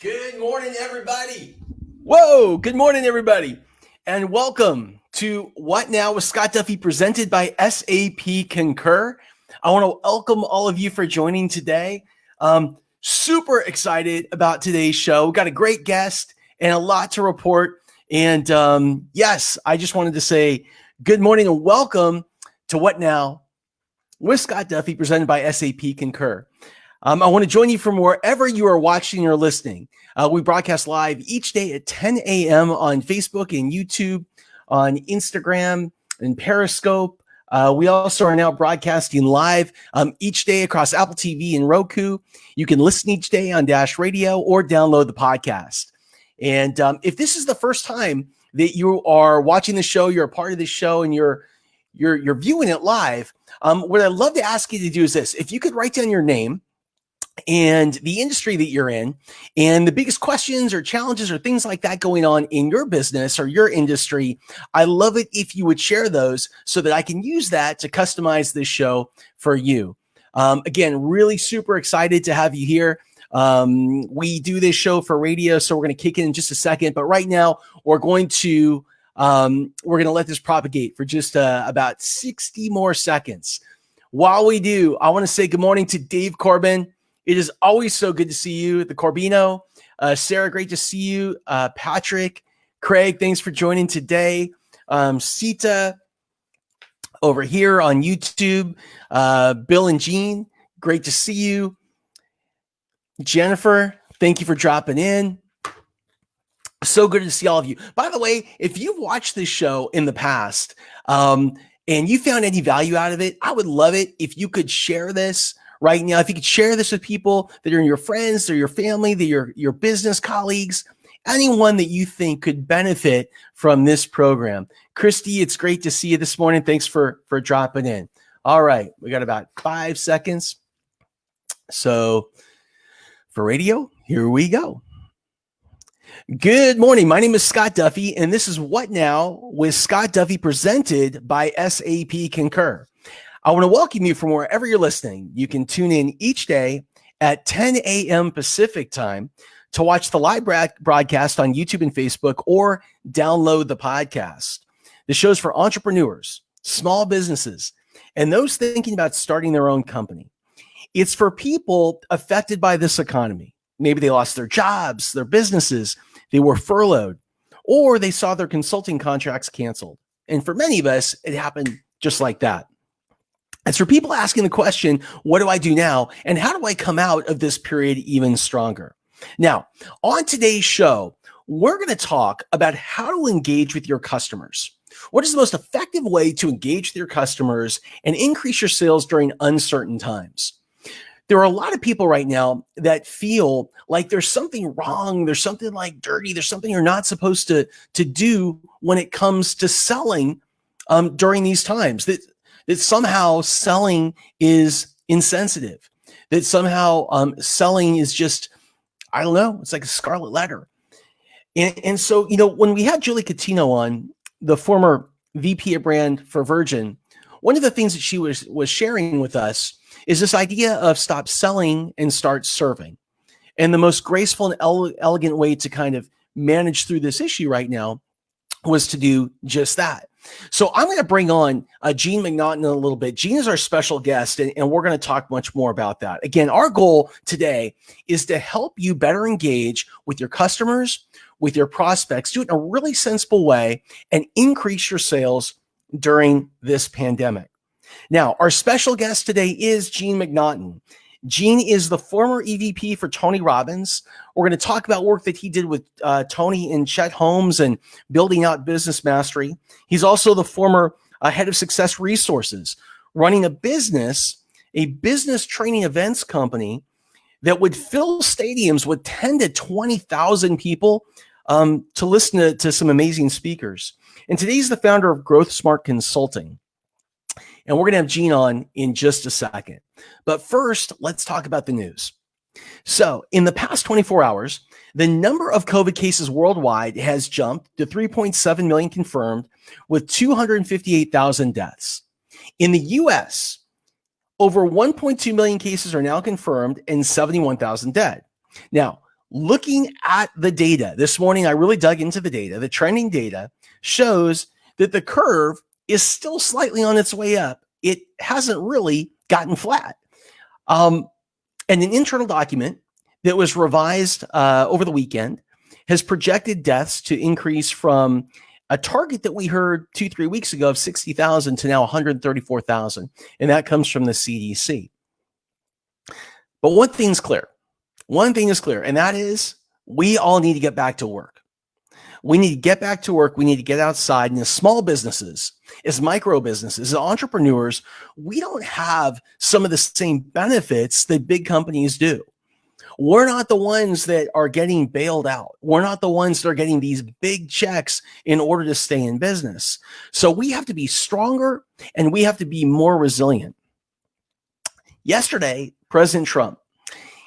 Good morning, everybody. Whoa, good morning, everybody. And welcome to What Now with Scott Duffy, presented by SAP Concur. I want to welcome all of you for joining today. Super excited about today's show. We've got a great guest and a lot to report. And yes, I just wanted to say good morning and welcome to What Now with Scott Duffy, presented by SAP Concur. I want to join you from wherever you are watching or listening. We broadcast live each day at 10 a.m. on Facebook and YouTube, on Instagram and Periscope. We also are now broadcasting live each day across Apple TV and Roku. You can listen each day on Dash Radio or download the podcast. And if this is the first time that you are watching the show, you're a part of the show, and you're viewing it live, what I'd love to ask you to do is this. If you could write down your name and the industry that you're in, and the biggest questions or challenges or things like that going on in your business or your industry, I love it if you would share those so that I can use that to customize this show for you. Again, really super excited to have you here. We do this show for radio, so we're going to kick in just a second. But right now, we're going to let this propagate for just about 60 more seconds. While we do, I want to say good morning to Dave Corbin. It is always so good to see you, the Corbino. Sarah, great to see you. Patrick, Craig, thanks for joining today. Sita over here on YouTube. Bill and Jean, great to see you. Jennifer, thank you for dropping in. So good to see all of you. By the way, if you've watched this show in the past and you found any value out of it, I would love it if you could share this right now. If you could share this with people that are your friends or your family, that your business colleagues, anyone that you think could benefit from this program. Christy, it's great to see you this morning. Thanks for dropping in. All right, we got about 5 seconds. So for radio, here we go. Good morning. My name is Scott Duffy, and this is What Now with Scott Duffy, presented by SAP Concur. I want to welcome you from wherever you're listening. You can tune in each day at 10 a.m. Pacific time to watch the live broadcast on YouTube and Facebook, or download the podcast. The show's for entrepreneurs, small businesses, and those thinking about starting their own company. It's for people affected by this economy. Maybe they lost their jobs, their businesses, they were furloughed, or they saw their consulting contracts canceled. And for many of us, it happened just like that. It's for people asking the question, what do I do now? And how do I come out of this period even stronger? Now, on today's show, we're going to talk about how to engage with your customers. What is the most effective way to engage with your customers and increase your sales during uncertain times? There are a lot of people right now that feel like there's something wrong, there's something like dirty, there's something you're not supposed to do when it comes to selling during these times, that somehow selling is insensitive, that somehow selling is just, I don't know, it's like a scarlet letter. And so, when we had Julie Catino on, the former VP of brand for Virgin, one of the things that she was sharing with us is this idea of stop selling and start serving. And the most graceful and elegant way to kind of manage through this issue right now was to do just that. So I'm going to bring on Jean Mcnaughton in a little bit. Jean is our special guest, and we're going to talk much more about that. Again, our goal today is to help you better engage with your customers, with your prospects, do it in a really sensible way, and increase your sales during this pandemic. Now, our special guest today is Jean Mcnaughton. Jean is the former EVP for Tony Robbins. We're going to talk about work that he did with Tony and Chet Holmes and building out business mastery. He's also the former head of success resources, running a business training events company that would fill stadiums with 10 to 20,000 people to listen to some amazing speakers. And today he's the founder of Growth Smart Consulting. And we're going to have Jean on in just a second. But first, let's talk about the news. So in the past 24 hours, the number of COVID cases worldwide has jumped to 3.7 million confirmed, with 258,000 deaths. In the US, over 1.2 million cases are now confirmed and 71,000 dead. Now, looking at the data this morning, I really dug into the data. The trending data shows that the curve is still slightly on its way up. It hasn't really gotten flat. And an internal document that was revised over the weekend has projected deaths to increase from a target that we heard 2-3 weeks ago of 60,000 to now 134,000. And that comes from the CDC. But one thing is clear, and that is we all need to get back to work. We need to get back to work. We need to get outside. And as small businesses, as micro businesses, as entrepreneurs, we don't have some of the same benefits that big companies do. We're not the ones that are getting bailed out. We're not the ones that are getting these big checks in order to stay in business. So we have to be stronger and we have to be more resilient. Yesterday, President Trump,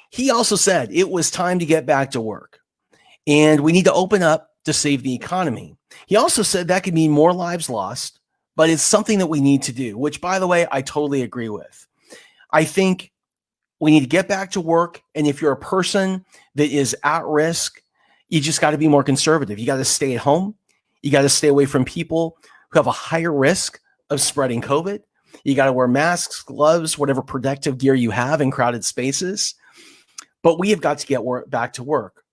he also said it was time to get back to work and we need to open up to save the economy. He also said that could mean more lives lost, but it's something that we need to do, which, by the way, I totally agree with. I think we need to get back to work. And if you're a person that is at risk, you just got to be more conservative. You got to stay at home. You got to stay away from people who have a higher risk of spreading COVID. You got to wear masks, gloves, whatever protective gear you have in crowded spaces. But we have got to get back to work.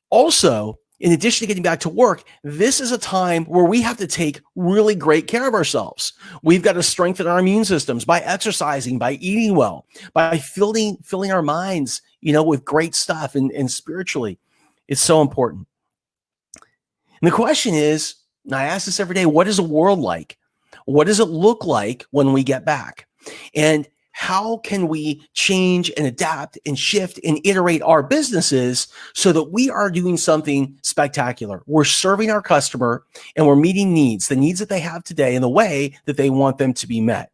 Also, in addition to getting back to work, this is a time where we have to take really great care of ourselves. We've got to strengthen our immune systems by exercising, by eating well, by filling our minds, with great stuff and spiritually. It's so important. And the question is, and I ask this every day, what is a world like? What does it look like when we get back? And how can we change and adapt and shift and iterate our businesses so that we are doing something spectacular? We're serving our customer and we're meeting needs, the needs that they have today in the way that they want them to be met.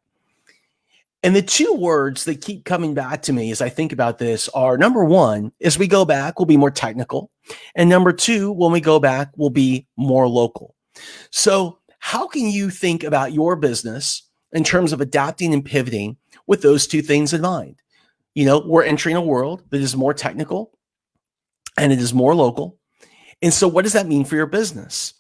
And the two words that keep coming back to me as I think about this are, number one, as we go back, we'll be more technical. And number two, when we go back, we'll be more local. So how can you think about your business in terms of adapting and pivoting with those two things in mind? We're entering a world that is more technical and it is more local. And so what does that mean for your business?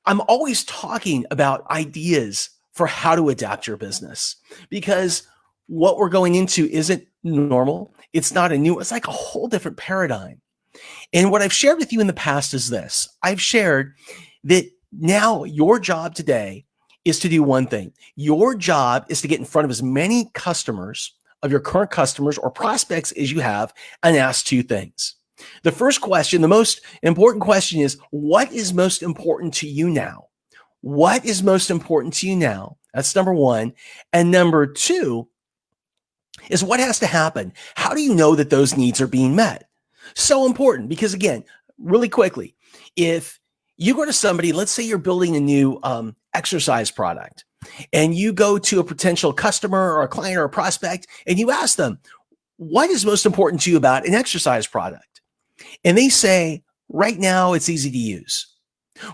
I'm always talking about ideas for how to adapt your business because what we're going into isn't normal. It's like a whole different paradigm. And what I've shared with you in the past is this. I've shared that now your job today is to do one thing. Your job is to get in front of as many customers of your current customers or prospects as you have and ask two things. The first question, the most important question is, what is most important to you now? What is most important to you now? That's number one. And number two is what has to happen? How do you know that those needs are being met? So important because, again, really quickly, if you go to somebody, let's say you're building a new exercise product, and you go to a potential customer or a client or a prospect, and you ask them, what is most important to you about an exercise product? And they say, right now, it's easy to use.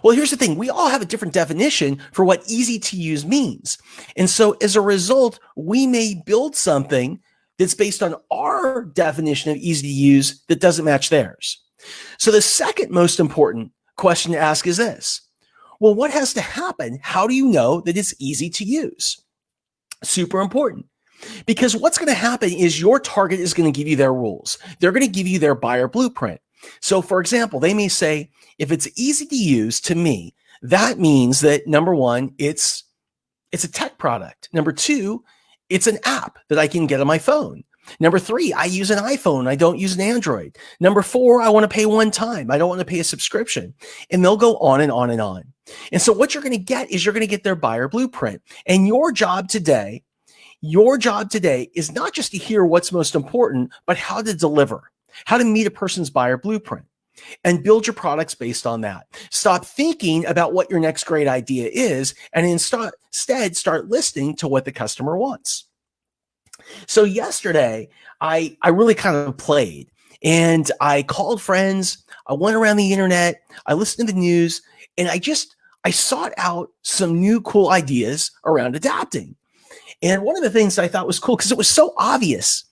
Well, here's the thing. We all have a different definition for what easy to use means. And so as a result, we may build something that's based on our definition of easy to use that doesn't match theirs. So the second most important question to ask is this. Well, what has to happen? How do you know that it's easy to use? Super important. Because what's going to happen is your target is going to give you their rules. They're going to give you their buyer blueprint. So for example, they may say, if it's easy to use to me, that means that number one, it's a tech product. Number two, it's an app that I can get on my phone. Number three, I use an iPhone. I don't use an Android. Number four, I want to pay one time. I don't want to pay a subscription. And they'll go on and on and on. And so what you're going to get is you're going to get their buyer blueprint. And your job today is not just to hear what's most important, but how to deliver, how to meet a person's buyer blueprint and build your products based on that. Stop thinking about what your next great idea is and instead start listening to what the customer wants. So yesterday, I really kind of played and I called friends. I went around the internet. I listened to the news and I sought out some new cool ideas around adapting. And one of the things I thought was cool because it was so obvious.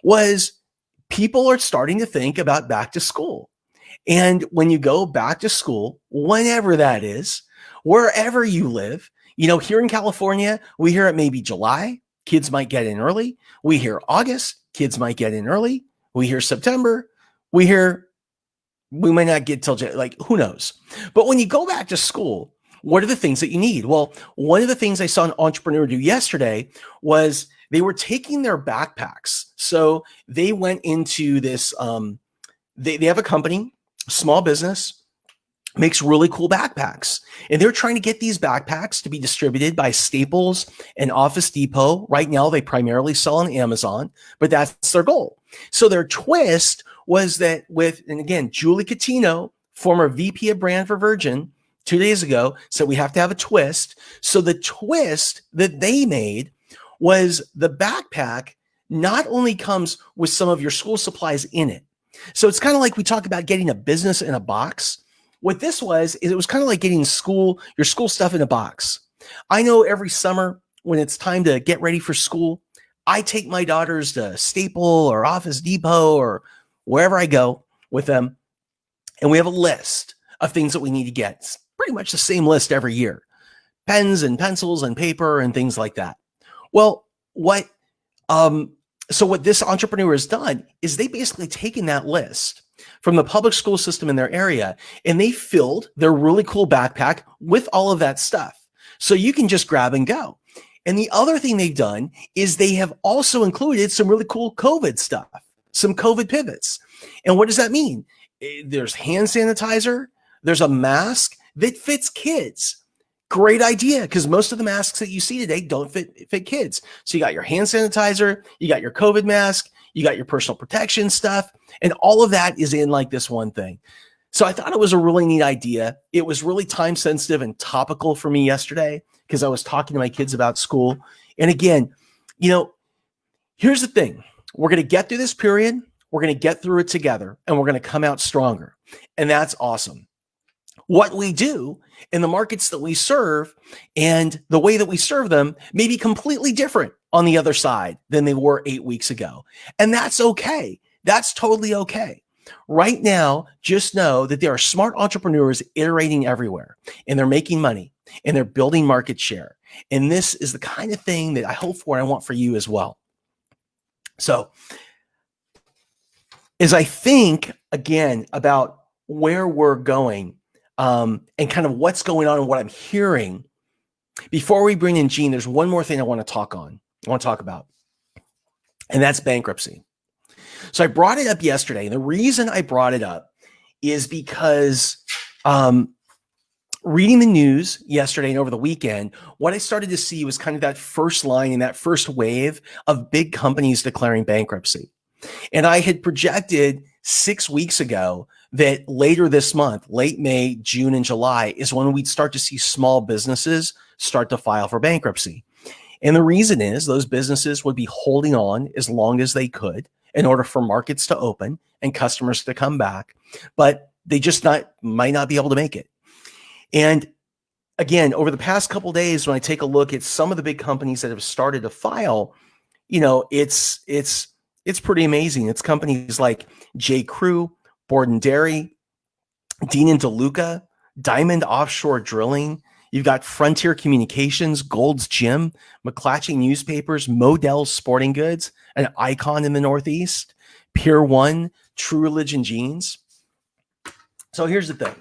Was people are starting to think about back to school. And when you go back to school, whenever that is, wherever you live, here in California, we hear it maybe July, kids might get in early. We hear August, kids might get in early. We hear September, we might not get till who knows? But when you go back to school, what are the things that you need? Well, one of the things I saw an entrepreneur do yesterday was they were taking their backpacks. So they went into this, they have a company, small business, makes really cool backpacks. And they're trying to get these backpacks to be distributed by Staples and Office Depot. Right now, they primarily sell on Amazon, but that's their goal. So their twist was that and again, Julie Catino, former VP of brand for Virgin, 2 days ago, said we have to have a twist. So the twist that they made was the backpack not only comes with some of your school supplies in it. So it's kind of like we talk about getting a business in a box. What this was, is it was kind of like getting your school stuff in a box. I know every summer when it's time to get ready for school, I take my daughters to Staples or Office Depot or wherever I go with them, and we have a list of things that we need to get. It's pretty much the same list every year. Pens and pencils and paper and things like that. Well, what this entrepreneur has done is they basically taken that list from the public school system in their area, and they filled their really cool backpack with all of that stuff. So you can just grab and go. And the other thing they've done is they have also included some really cool COVID stuff, some COVID pivots. And what does that mean? There's hand sanitizer. There's a mask that fits kids. Great idea, because most of the masks that you see today don't fit kids. So you got your hand sanitizer, you got your COVID mask, you got your personal protection stuff, and all of that is in like this one thing. So I thought it was a really neat idea. It was really time sensitive and topical for me yesterday because I was talking to my kids about school. And again, here's the thing. We're going to get through this period. We're going to get through it together, and we're going to come out stronger. And that's awesome. What we do in the markets that we serve and the way that we serve them may be completely different on the other side than they were 8 weeks ago. And that's okay. That's totally okay. Right now, just know that there are smart entrepreneurs iterating everywhere, and they're making money and they're building market share. And this is the kind of thing that I hope for and I want for you as well. So as I think again about where we're going, and kind of what's going on and what I'm hearing, before we bring in Gene, there's one more thing I want to talk about, and that's bankruptcy. So I brought it up yesterday. And the reason I brought it up is because reading the news yesterday and over the weekend, what I started to see was kind of that first line and that first wave of big companies declaring bankruptcy. And I had projected 6 weeks ago that later this month, late May, June, and July is when we'd start to see small businesses start to file for bankruptcy. And the reason is those businesses would be holding on as long as they could in order for markets to open and customers to come back, but they just might not be able to make it. And again, over the past couple of days, when I take a look at some of the big companies that have started to file, it's pretty amazing. It's companies like J. Crew, Borden Dairy, Dean and DeLuca, Diamond Offshore Drilling. You've got Frontier Communications, Gold's Gym, McClatchy Newspapers, Modell's Sporting Goods, an icon in the Northeast, Pier 1, True Religion Jeans. So here's the thing.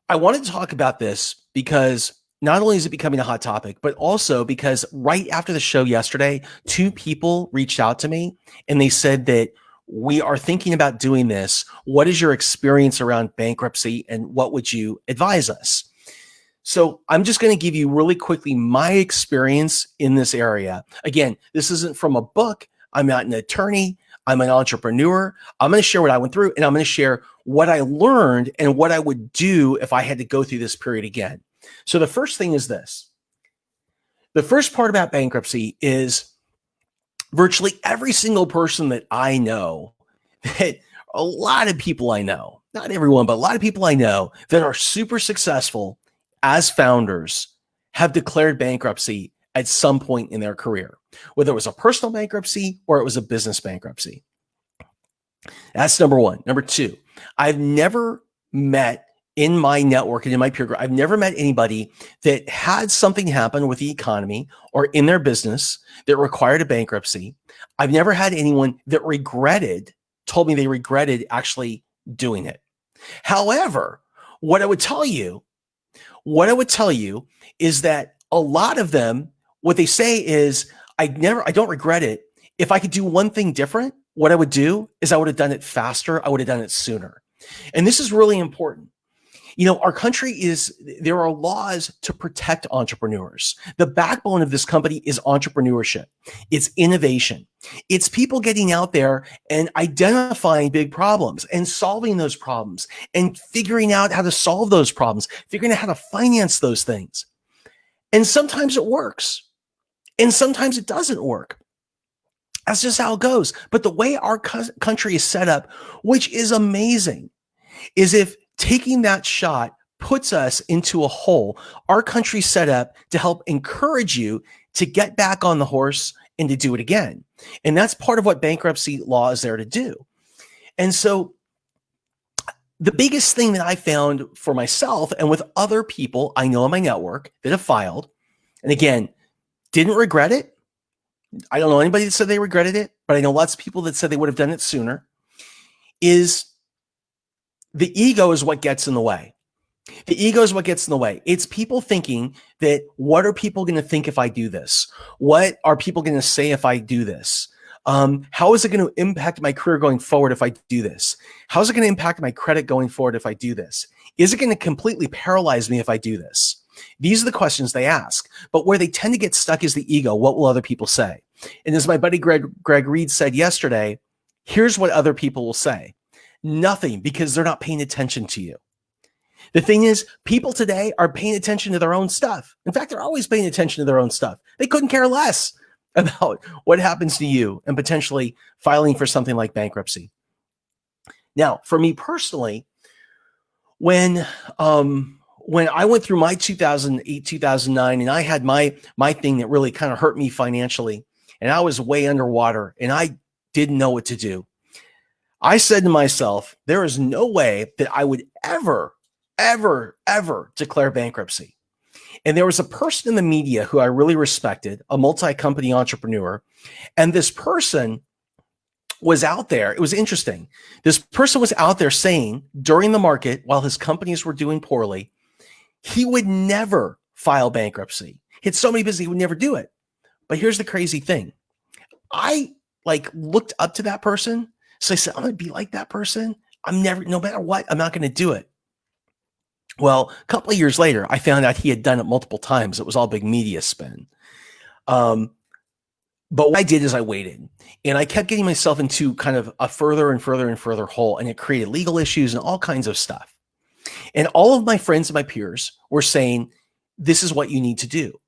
I wanted to talk about this because not only is it becoming a hot topic, but also because right after the show yesterday, 2 people reached out to me and they said that we are thinking about doing this. What is your experience around bankruptcy and what would you advise us? So I'm just going to give you really quickly my experience in this area. Again, this isn't from a book. I'm not an attorney. I'm an entrepreneur. I'm going to share what I went through, and I'm going to share what I learned and what I would do if I had to go through this period again. So the first thing is this. The first part about bankruptcy is virtually every single person that I know, that a lot of people I know, not everyone, but a lot of people I know that are super successful as founders have declared bankruptcy at some point in their career, whether it was a personal bankruptcy or it was a business bankruptcy. That's number one. Number two, I've never met in my network and in my peer group, I've never met anybody that had something happen with the economy or in their business that required a bankruptcy. I've never had anyone that told me they regretted actually doing it. However, what I would tell you is that a lot of them, what they say is, I don't regret it. If I could do one thing different, what I would do is I would have done it faster. I would have done it sooner. And this is really important. Our country there are laws to protect entrepreneurs. The backbone of this company is entrepreneurship. It's innovation. It's people getting out there and identifying big problems and solving those problems and figuring out how to solve those problems, figuring out how to finance those things. And sometimes it works and sometimes it doesn't work. That's just how it goes. But the way our country is set up, which is amazing, is if taking that shot puts us into a hole, our country's set up to help encourage you to get back on the horse and to do it again. And that's part of what bankruptcy law is there to do. And so the biggest thing that I found for myself and with other people I know in my network that have filed, and again, didn't regret it. I don't know anybody that said they regretted it, but I know lots of people that said they would have done it sooner, is the ego is what gets in the way. The ego is what gets in the way. It's people thinking that, what are people going to think if I do this? What are people going to say if I do this? How is it going to impact my career going forward if I do this? How is it going to impact my credit going forward if I do this? Is it going to completely paralyze me if I do this? These are the questions they ask. But where they tend to get stuck is the ego. What will other people say? And as my buddy Greg Reed said yesterday, here's what other people will say. Nothing, because they're not paying attention to you. The thing is, people today are paying attention to their own stuff. In fact, they're always paying attention to their own stuff. They couldn't care less about what happens to you and potentially filing for something like bankruptcy. Now, for me personally, when I went through my 2008, 2009, and I had my thing that really kind of hurt me financially, and I was way underwater and I didn't know what to do, I said to myself, there is no way that I would ever declare bankruptcy. And there was a person in the media who I really respected, a multi-company entrepreneur. And this person was out there. It was interesting. This person was out there saying during the market, while his companies were doing poorly, he would never file bankruptcy. He had so many businesses, he would never do it. But here's the crazy thing. I looked up to that person. So I said, I'm going to be like that person. No matter what, I'm not going to do it. Well, a couple of years later, I found out he had done it multiple times. It was all big media spin. But what I did is I waited, and I kept getting myself into kind of a further and further and further hole, and it created legal issues and all kinds of stuff. And all of my friends and my peers were saying, this is what you need to do.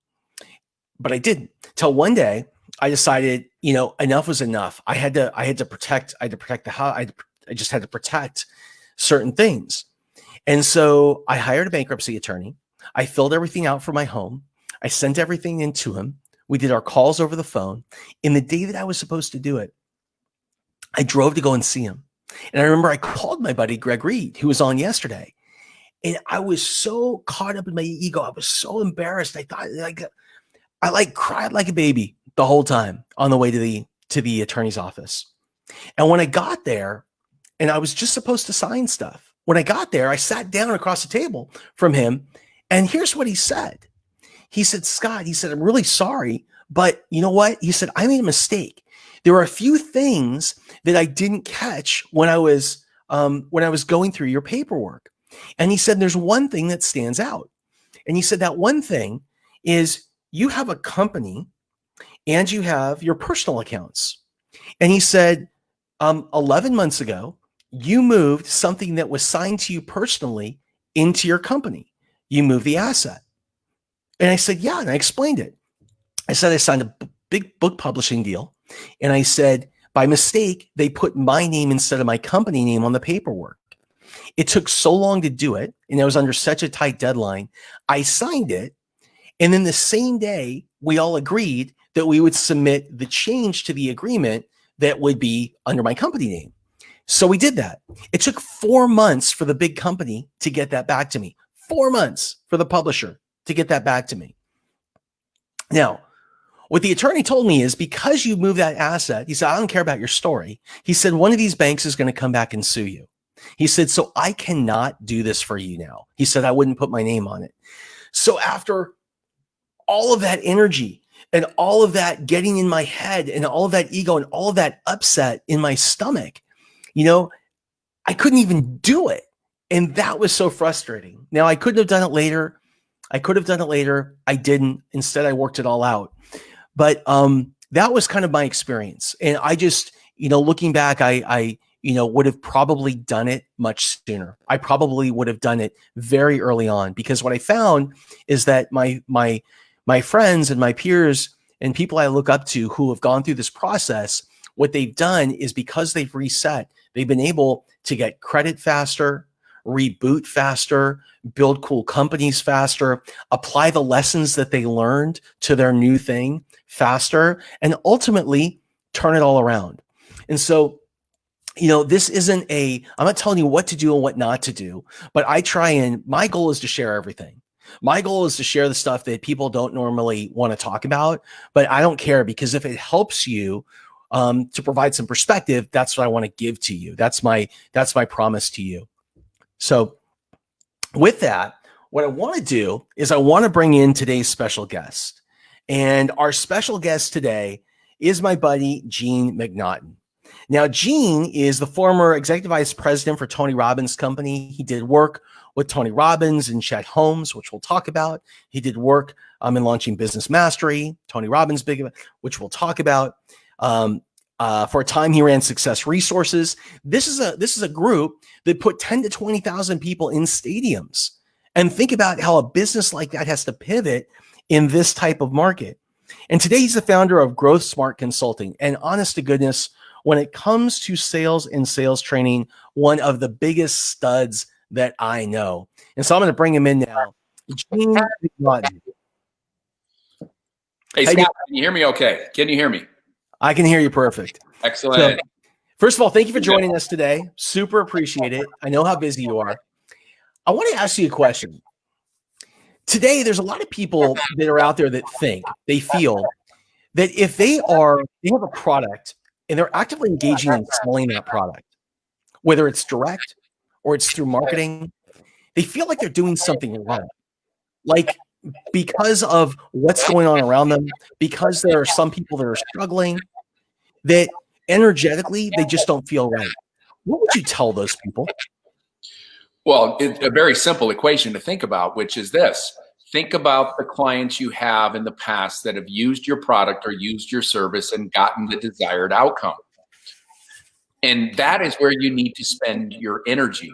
But I didn't. Till one day, I decided, enough was enough. I had to protect the house. I just had to protect certain things. And so I hired a bankruptcy attorney. I filled everything out for my home. I sent everything in to him. We did our calls over the phone. In the day that I was supposed to do it, I drove to go and see him. And I remember I called my buddy, Greg Reed, who was on yesterday. And I was so caught up in my ego. I was so embarrassed. I thought I cried like a baby the whole time on the way to the attorney's office. And when I got there, and I was just supposed to sign stuff, when I got there, I sat down across the table from him, and here's what he said. He said, Scott, he said, I'm really sorry, but you know what? He said, I made a mistake. There were a few things that I didn't catch when I was going through your paperwork. And he said, there's one thing that stands out. And he said, that one thing is you have a company and you have your personal accounts. And he said, 11 months ago, you moved something that was signed to you personally into your company. You moved the asset. And I said, yeah. And I explained it. I said, I signed a big book publishing deal. And I said, by mistake, they put my name instead of my company name on the paperwork. It took so long to do it. And I was under such a tight deadline. I signed it. And then the same day, we all agreed that we would submit the change to the agreement that would be under my company name. So we did that. It took 4 months for the big company to get that back to me. 4 months for the publisher to get that back to me. Now, what the attorney told me is, because you moved that asset, he said, I don't care about your story. He said, one of these banks is going to come back and sue you. He said, so I cannot do this for you now. He said, I wouldn't put my name on it. So after all of that energy and all of that getting in my head and all of that ego and all of that upset in my stomach, I couldn't even do it. And that was so frustrating. Now, I couldn't have done it later. I didn't. Instead, I worked it all out. But that was kind of my experience. And I just, looking back, I would have probably done it much sooner. I probably would have done it very early on, because what I found is that my friends and my peers and people I look up to who have gone through this process, what they've done is, because they've reset, they've been able to get credit faster, reboot faster, build cool companies faster, apply the lessons that they learned to their new thing faster, and ultimately turn it all around. And so, this isn't I'm not telling you what to do and what not to do, but my goal is to share everything. My goal is to share the stuff that people don't normally want to talk about, but I don't care, because if it helps you to provide some perspective, that's what I want to give to you. That's my promise to you. So with that, what I want to do is I want to bring in today's special guest. And our special guest today is my buddy, Gene Mcnaughton. Now, Gene is the former executive vice president for Tony Robbins' company. He did work with Tony Robbins and Chet Holmes, which we'll talk about. He did work in launching Business Mastery, Tony Robbins' big, which we'll talk about. For a time, he ran Success Resources. This is a group that put 10 to 20,000 people in stadiums. And think about how a business like that has to pivot in this type of market. And today he's the founder of Growth Smart Consulting. And honest to goodness, when it comes to sales and sales training, one of the biggest studs that I know. And so I'm going to bring him in now. Gene Mcnaughton. Hey, Scott, can you hear me okay? Can you hear me? I can hear you perfect. Excellent. So, first of all, thank you for joining us today. Super appreciate it. I know how busy you are. I want to ask you a question. Today, there's a lot of people that are out there that they feel that if they have a product and they're actively engaging in selling that product, whether it's direct or it's through marketing, they feel like they're doing something wrong. Like, because of what's going on around them, because there are some people that are struggling, that energetically, they just don't feel right. What would you tell those people? Well, it's a very simple equation to think about, which is this. Think about the clients you have in the past that have used your product or used your service and gotten the desired outcome. And that is where you need to spend your energy.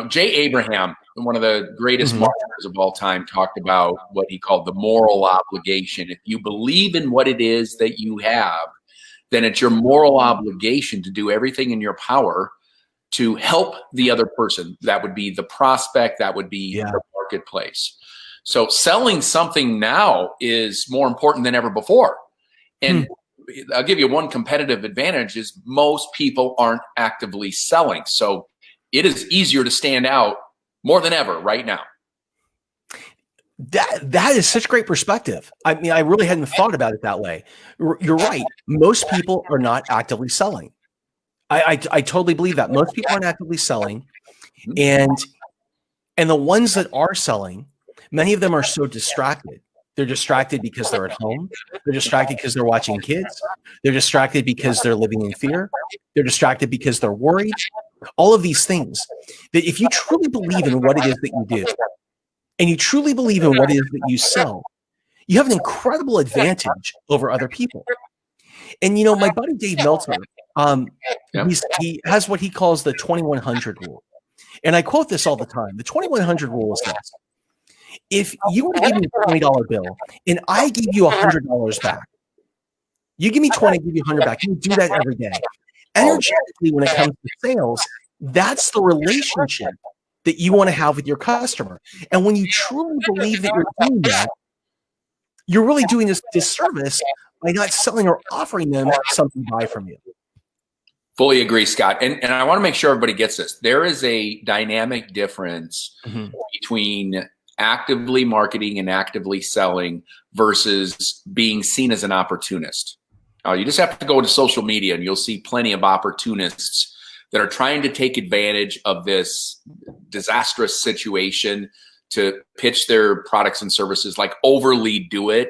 Jay Abraham, one of the greatest marketers of all time, talked about what he called the moral obligation. If you believe in what it is that you have, then it's your moral obligation to do everything in your power to help the other person. That would be the prospect, that would be the marketplace. So selling something now is more important than ever before. And I'll give you one competitive advantage is most people aren't actively selling. So it is easier to stand out more than ever right now. That is such great perspective. I mean, I really hadn't thought about it that way. You're right. Most people are not actively selling. I totally believe that. Most people aren't actively selling. And the ones that are selling, many of them are so distracted. They're distracted because they're at home. They're distracted because they're watching kids. They're distracted because they're living in fear. They're distracted because they're worried. All of these things that if you truly believe in what it is that you do, and you truly believe in what it is that you sell, you have an incredible advantage over other people. And, my buddy Dave Meltzer, he has what he calls the 2100 rule. And I quote this all the time. The 2100 rule is this. If you were to give me a $20 bill and I give you $100 back, you give me 20, I give you 100 back. You do that every day. Energetically, when it comes to sales, that's the relationship that you want to have with your customer. And when you truly believe that you're doing that, you're really doing this disservice by not selling or offering them something to buy from you. Fully agree, Scott. And I want to make sure everybody gets this. There is a dynamic difference between actively marketing and actively selling versus being seen as an opportunist. You just have to go to social media and you'll see plenty of opportunists that are trying to take advantage of this disastrous situation to pitch their products and services, like overly do it.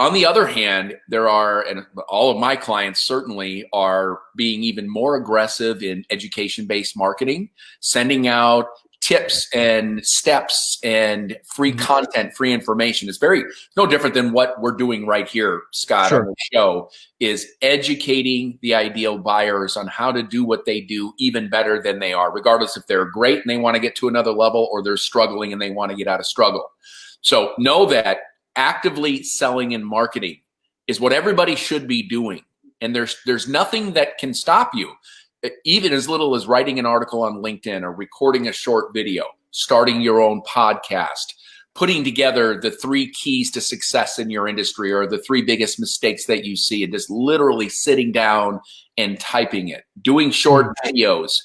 On the other hand, there are, and all of my clients certainly are being even more aggressive in education-based marketing, sending out tips and steps and free content, free information. It's no different than what we're doing right here, Scott, on the show, is educating the ideal buyers on how to do what they do even better than they are, regardless if they're great and they want to get to another level or they're struggling and they want to get out of struggle. So know that actively selling and marketing is what everybody should be doing. And there's nothing that can stop you, even as little as writing an article on LinkedIn or recording a short video, starting your own podcast, putting together the 3 keys to success in your industry or the 3 biggest mistakes that you see, and just literally sitting down and typing it, doing short videos,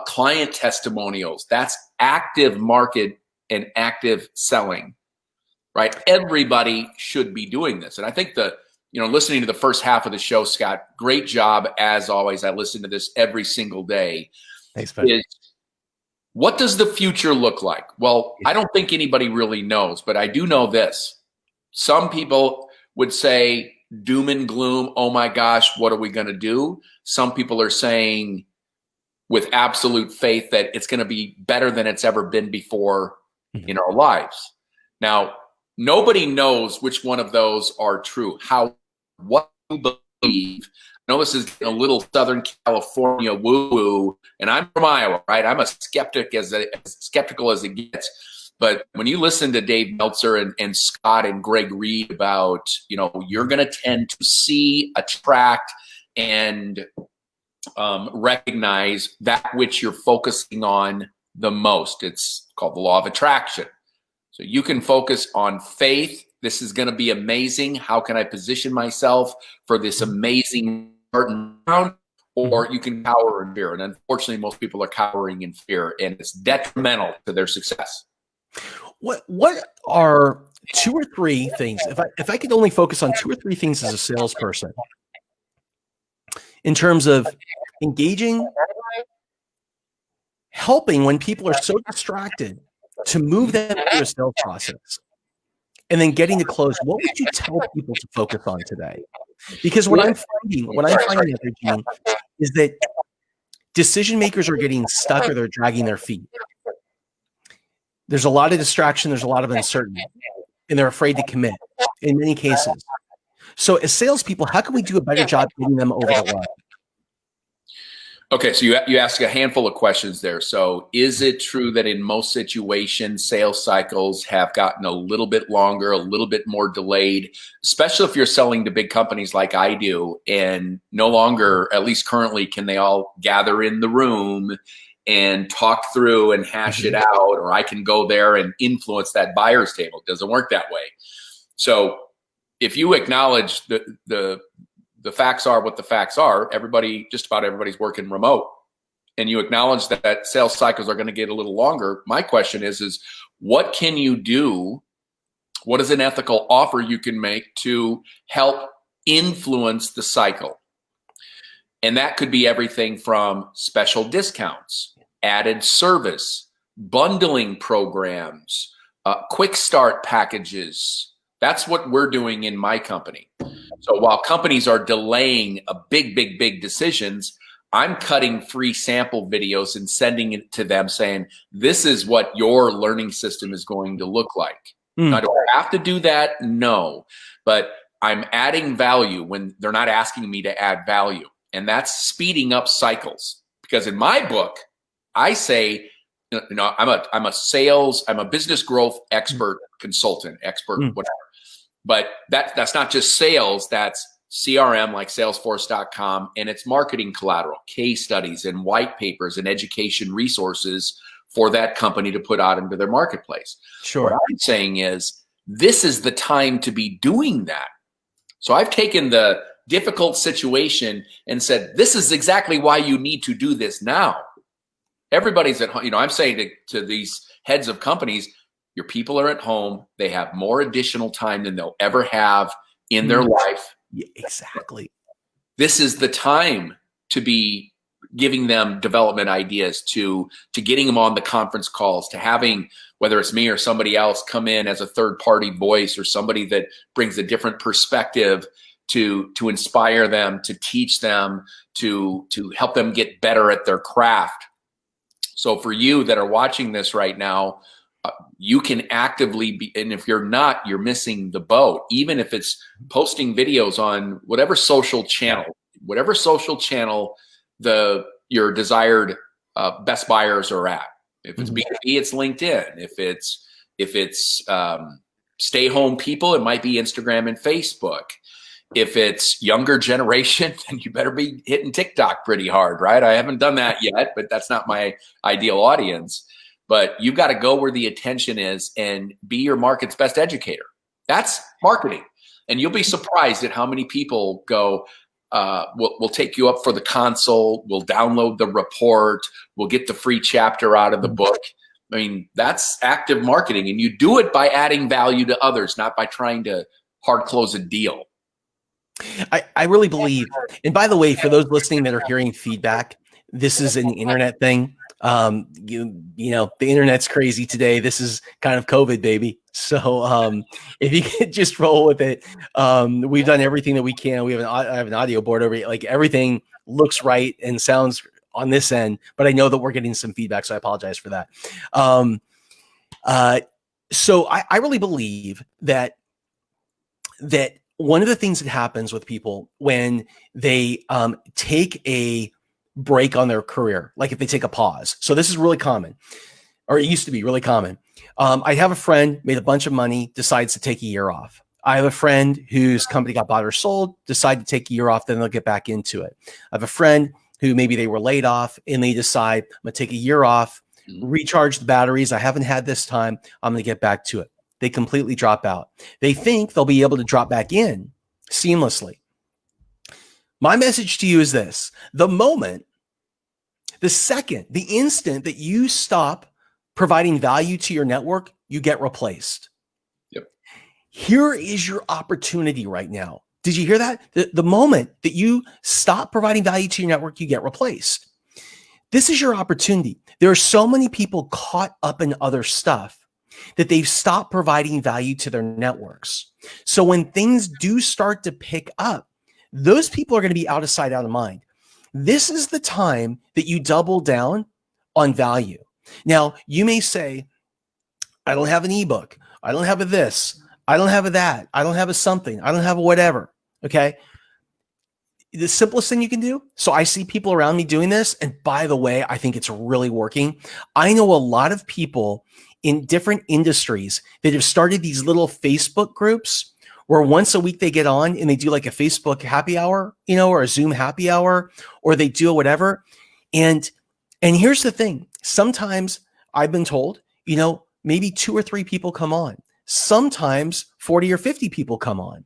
client testimonials. That's active market and active selling. Right? Everybody should be doing this. And I think listening to the first half of the show, Scott, great job as always. I listen to this every single day. Thanks, Ben. What does the future look like? Well, I don't think anybody really knows, but I do know this. Some people would say doom and gloom. Oh my gosh, what are we going to do? Some people are saying with absolute faith that it's going to be better than it's ever been before in our lives. Now, nobody knows which one of those are true. What you believe. I know this is a little Southern California woo-woo, and I'm from Iowa, right? I'm a skeptic as skeptical as it gets. But when you listen to Dave Meltzer and Scott and Greg Reed about, you're going to tend to see, attract, and recognize that which you're focusing on the most. It's called the law of attraction. So you can focus on faith. This is going to be amazing. How can I position myself for this amazing turnaround? Or you can cower in fear. And unfortunately, most people are cowering in fear, and it's detrimental to their success. What are 2 or 3 things, if I could only focus on 2 or 3 things as a salesperson, in terms of engaging, helping when people are so distracted, to move them through a sales process, and then getting to close, what would you tell people to focus on today? Because what I'm finding, Gene, is that decision makers are getting stuck or they're dragging their feet. There's a lot of distraction, there's a lot of uncertainty, and they're afraid to commit in many cases. So as salespeople, how can we do a better job getting them over the line? Okay, so you ask a handful of questions there. So is it true that in most situations, sales cycles have gotten a little bit longer, a little bit more delayed, especially if you're selling to big companies like I do, and no longer, at least currently, can they all gather in the room and talk through and hash it out, or I can go there and influence that buyer's table. It doesn't work that way. So if you acknowledge the facts are what the facts are, just about everybody's working remote, and you acknowledge that sales cycles are going to get a little longer, my question is what can you do? What is an ethical offer you can make to help influence the cycle? And that could be everything from special discounts, added service, bundling programs, quick start packages. That's what we're doing in my company. So while companies are delaying a big decisions, I'm cutting free sample videos and sending it to them saying, this is what your learning system is going to look like. Now, do I have to do that? No. But I'm adding value when they're not asking me to add value. And that's speeding up cycles. Because in my book, I say, I'm a business growth expert, consultant, expert, whatever. But that's not just sales, that's CRM like Salesforce.com, and it's marketing collateral, case studies and white papers and education resources for that company to put out into their marketplace. Sure. What I'm saying is this is the time to be doing that. So I've taken the difficult situation and said, this is exactly why you need to do this now. Everybody's at home. You know, I'm saying to these heads of companies, your people are at home. They have more additional time than they'll ever have in their life. Yeah, exactly. This is the time to be giving them development ideas, to getting them on the conference calls, to having, whether it's me or somebody else, come in as a third party voice or somebody that brings a different perspective to inspire them, to teach them, to help them get better at their craft. So for you that are watching this right now, you can actively be, and if you're not, you're missing the boat. Even if it's posting videos on whatever social channel your desired best buyers are at. If it's B2B, it's LinkedIn. If it's stay home people, it might be Instagram and Facebook. If it's younger generation, then you better be hitting TikTok pretty hard, right? I haven't done that yet, but that's not my ideal audience. But you've got to go where the attention is and be your market's best educator. That's marketing. And you'll be surprised at how many people go, we'll take you up for the consult, we'll download the report, we'll get the free chapter out of the book. I mean, that's active marketing. And you do it by adding value to others, not by trying to hard close a deal. I really believe, and by the way, for those listening that are hearing feedback, this is an internet thing. You know, the internet's crazy today. This is kind of COVID, baby. So if you could just roll with it, we've done everything that we can. I have an audio board over here. Like everything looks right and sounds on this end, but I know that we're getting some feedback, so I apologize for that. So I really believe that one of the things that happens with people when they take a break on their career, like if they take a pause. So this is really common, or it used to be really common. I have a friend, made a bunch of money, decides to take a year off. I have a friend whose company got bought or sold, decided to take a year off, then they'll get back into it. I have a friend who maybe they were laid off and they decide, I'm going to take a year off, recharge the batteries. I haven't had this time. I'm going to get back to it. They completely drop out. They think they'll be able to drop back in seamlessly. My message to you is this: the instant that you stop providing value to your network, you get replaced. Yep. Here is your opportunity right now. Did you hear that? The moment that you stop providing value to your network, you get replaced. This is your opportunity. There are so many people caught up in other stuff that they've stopped providing value to their networks. So when things do start to pick up, those people are going to be out of sight, out of mind. This is the time that you double down on value. Now, you may say, I don't have an ebook. I don't have a this. I don't have a that. I don't have a something. I don't have a whatever. Okay. The simplest thing you can do. So I see people around me doing this. And by the way, I think it's really working. I know a lot of people in different industries that have started these little Facebook groups where once a week they get on and they do like a Facebook happy hour, you know, or a Zoom happy hour, or they do whatever. And here's the thing. Sometimes I've been told, you know, maybe 2 or 3 people come on. Sometimes 40 or 50 people come on,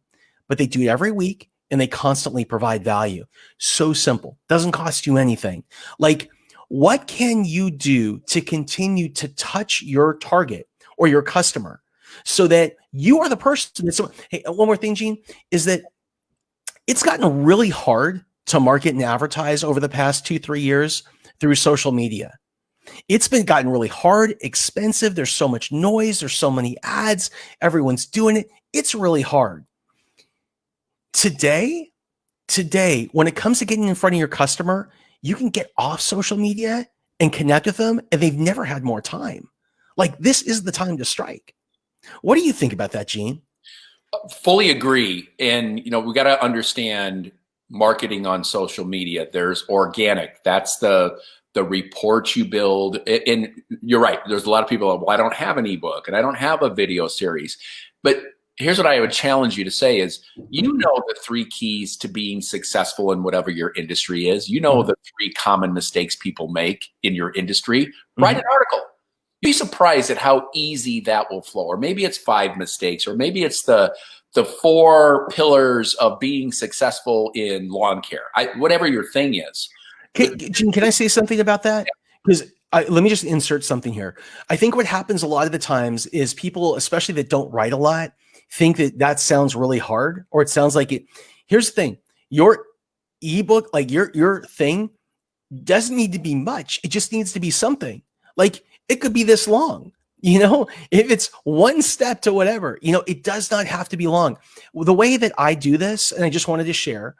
but they do it every week and they constantly provide value. So simple. Doesn't cost you anything. Like, what can you do to continue to touch your target or your customer so that you are the person that's, hey, one more thing, Gene, is that it's gotten really hard to market and advertise over the past 2-3 years through social media. It's been gotten really hard, expensive. There's so much noise. There's so many ads. Everyone's doing it. It's really hard. Today, when it comes to getting in front of your customer, you can get off social media and connect with them, and they've never had more time. Like, this is the time to strike. What do you think about that, Gene? Fully agree. And, you know, we got to understand marketing on social media. There's organic. That's the reports you build. And you're right. There's a lot of people, well, I don't have an ebook and I don't have a video series. But here's what I would challenge you to say is, you know, the 3 keys to being successful in whatever your industry is. You know, the 3 common mistakes people make in your industry. Write an article. You'd be surprised at how easy that will flow. Or maybe it's 5 mistakes, or maybe it's the the 4 pillars of being successful in lawn care. Whatever your thing is. Gene, can I say something about that? Because let me just insert something here. I think what happens a lot of the times is people, especially that don't write a lot, think that sounds really hard, or it sounds like it. Here's the thing. Your ebook, like your thing, doesn't need to be much. It just needs to be something. Like, it could be this long. If it's one step to whatever, it does not have to be long. The way that I do this, and I just wanted to share,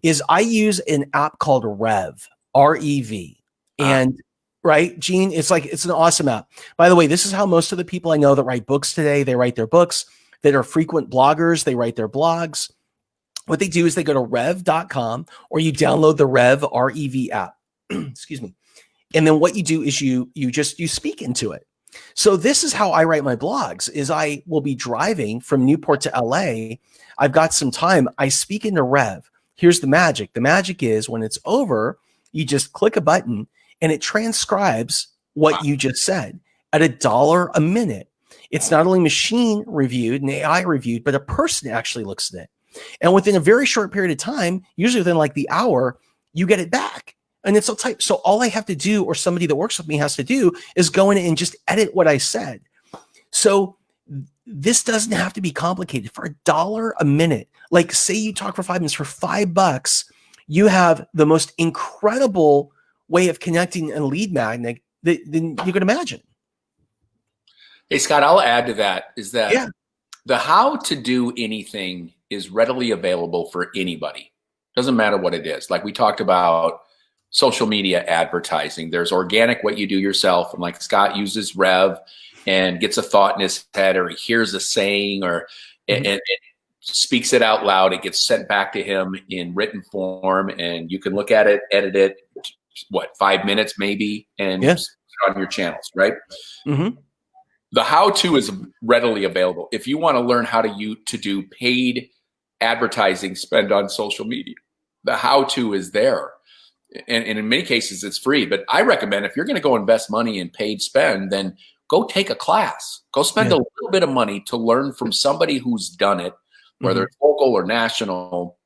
is I use an app called Rev, R-E-V. And right, Gene, it's an awesome app. By the way, this is how most of the people I know that write books today, they write their books, that are frequent bloggers, they write their blogs. What they do is they go to rev.com, or you download the Rev, R-E-V app. Excuse me. And then what you do is you speak into it. So this is how I write my blogs, is I will be driving from Newport to LA. I've got some time. I speak into Rev. Here's the magic. The magic is when it's over, you just click a button and it transcribes what you just said at $1 a minute. It's not only machine reviewed and AI reviewed, but a person actually looks at it. And within a very short period of time, usually within like the hour, you get it back. And it's all type. So all I have to do, or somebody that works with me has to do, is go in and just edit what I said. So this doesn't have to be complicated. For $1 a minute, like say you talk for 5 minutes, for $5, you have the most incredible way of connecting a lead magnet that you could imagine. Hey, Scott, I'll add to that is that the how to do anything is readily available for anybody. Doesn't matter what it is. Like we talked about social media advertising. There's organic, what you do yourself. And like Scott uses Rev and gets a thought in his head, or he hears a saying, or and speaks it out loud. It gets sent back to him in written form, and you can look at it, edit it, 5 minutes maybe, and put it on your channels, right? Mm-hmm. The how-to is readily available. If you want to learn how to do paid advertising spend on social media, the how-to is there. And in many cases, it's free. But I recommend, if you're going to go invest money in paid spend, then go take a class. Go spend a little bit of money to learn from somebody who's done it, whether it's local or national,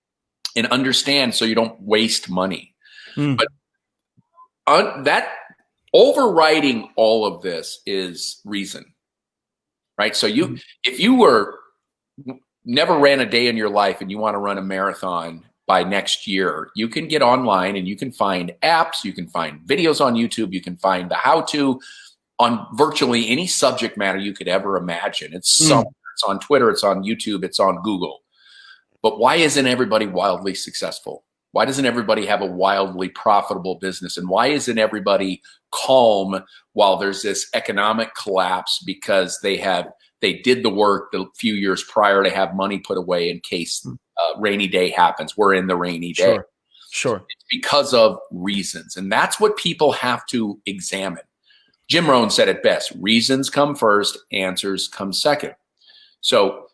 and understand so you don't waste money. But that overriding all of this is reason, right? So if you never ran a day in your life and you want to run a marathon by next year, you can get online and you can find apps, you can find videos on YouTube, you can find the how-to on virtually any subject matter you could ever imagine. It's on Twitter, it's on YouTube, it's on Google. But why isn't everybody wildly successful? Why doesn't everybody have a wildly profitable business? And why isn't everybody calm while there's this economic collapse? Because they did the work the few years prior to have money put away in case rainy day happens. We're in the rainy day. Sure. It's because of reasons. And that's what people have to examine. Jim Rohn said it best: reasons come first, answers come second. So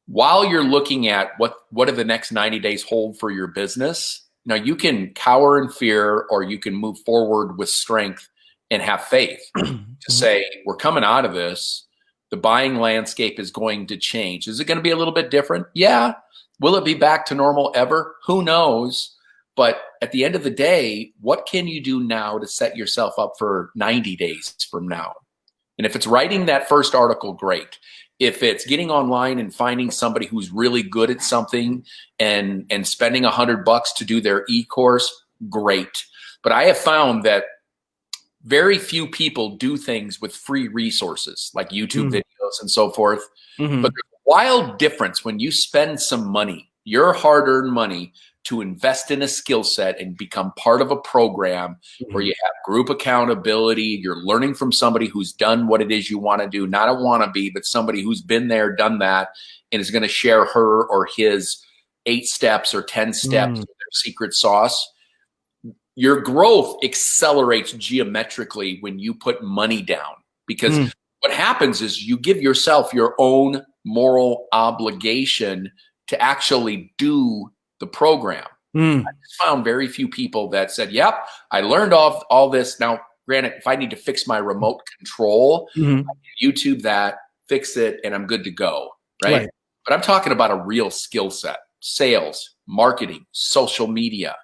while you're looking at what do the next 90 days hold for your business, now you can cower in fear, or you can move forward with strength and have faith to say, we're coming out of this. The buying landscape is going to change. Is it going to be a little bit different? Yeah. Will it be back to normal ever? Who knows? But at the end of the day, what can you do now to set yourself up for 90 days from now? And if it's writing that first article, great. If it's getting online and finding somebody who's really good at something and spending $100 to do their e-course, great. But I have found that very few people do things with free resources like YouTube videos and so forth. But there's a wild difference when you spend some money, your hard-earned money, to invest in a skill set and become part of a program where you have group accountability. You're learning from somebody who's done what it is you want to do, not a wannabe, but somebody who's been there, done that, and is going to share her or his 8 steps or 10 steps of their secret sauce. Your growth accelerates geometrically when you put money down, because what happens is you give yourself your own moral obligation to actually do the program. I just found very few people that said, yep, I learned all this. Now, granted, if I need to fix my remote control, I can YouTube that, fix it, and I'm good to go, right? but I'm talking about a real skill set: sales, marketing, social media,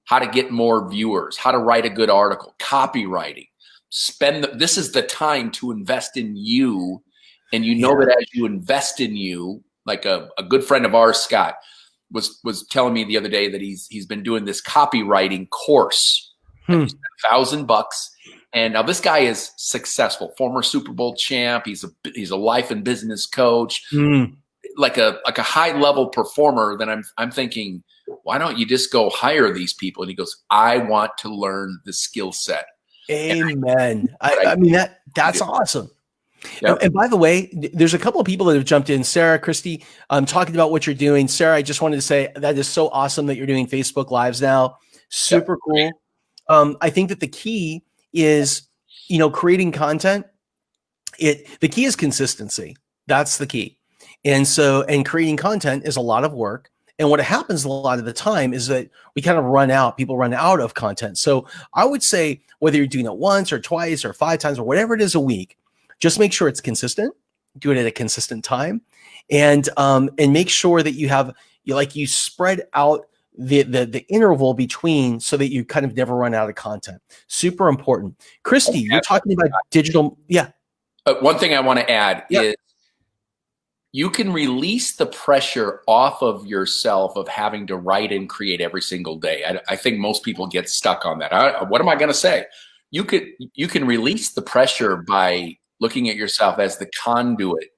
how to get more viewers, how to write a good article, copywriting. This is the time to invest in you. And you know that as you invest in you, like a good friend of ours, Scott, was telling me the other day that he's been doing this copywriting course. He spent $1,000. And now this guy is successful, former Super Bowl champ. He's a life and business coach, like a high level performer. Then I'm thinking, why don't you just go hire these people? And he goes, I want to learn the skill set. Amen. I mean, that's awesome. Yep. And by the way, there's a couple of people that have jumped in. Sarah, Christy, talking about what you're doing. Sarah, I just wanted to say that is so awesome that you're doing Facebook Lives now. Super cool. I think that the key is, creating content. The key is consistency. That's the key. And creating content is a lot of work. And what happens a lot of the time is that people run out of content. So I would say whether you're doing it once or twice or 5 times or whatever it is a week, just make sure it's consistent. Do it at a consistent time, and make sure that you spread out the interval between so that you kind of never run out of content. Super important. Christy, you're talking about digital. Yeah. One thing I want to add is you can release the pressure off of yourself of having to write and create every single day. I think most people get stuck on that. What am I going to say? You can release the pressure by looking at yourself as the conduit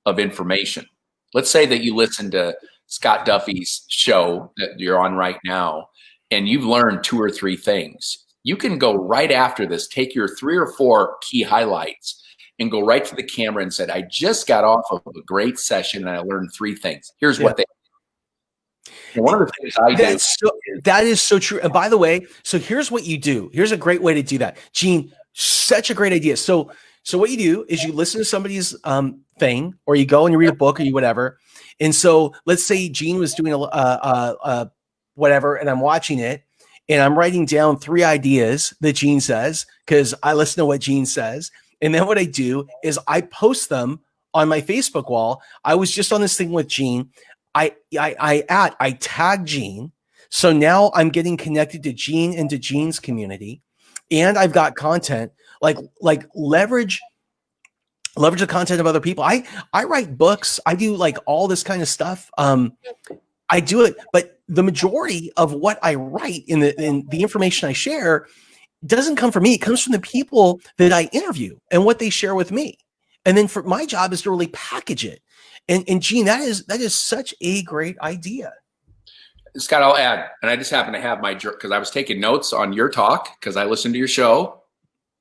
of information. Let's say that you listen to Scott Duffy's show that you're on right now, and you've learned 2 or 3 things. You can go right after this, take your 3 or 4 key highlights and go right to the camera and said, I just got off of a great session and I learned 3 things. Here's what they And one of the things I do. That is so true. And by the way, so here's what you do. Here's a great way to do that. Gene, such a great idea. So what you do is you listen to somebody's thing, or you go and you read a book, or you whatever. And so let's say Gene was doing a whatever, and I'm watching it, and I'm writing down 3 ideas that Gene says, because I listen to what Gene says. And then what I do is I post them on my Facebook wall. I was just on this thing with Gene. I tag Gene. So now I'm getting connected to Gene and to Gene's community. And I've got content like leverage the content of other people. I write books. I do like all this kind of stuff. I do it, but the majority of what I write in the information I share doesn't come from me. It comes from the people that I interview and what they share with me. And then for my job is to really package it. And Gene, that is such a great idea. Scott, I'll add, and I just happen to have because I was taking notes on your talk because I listen to your show,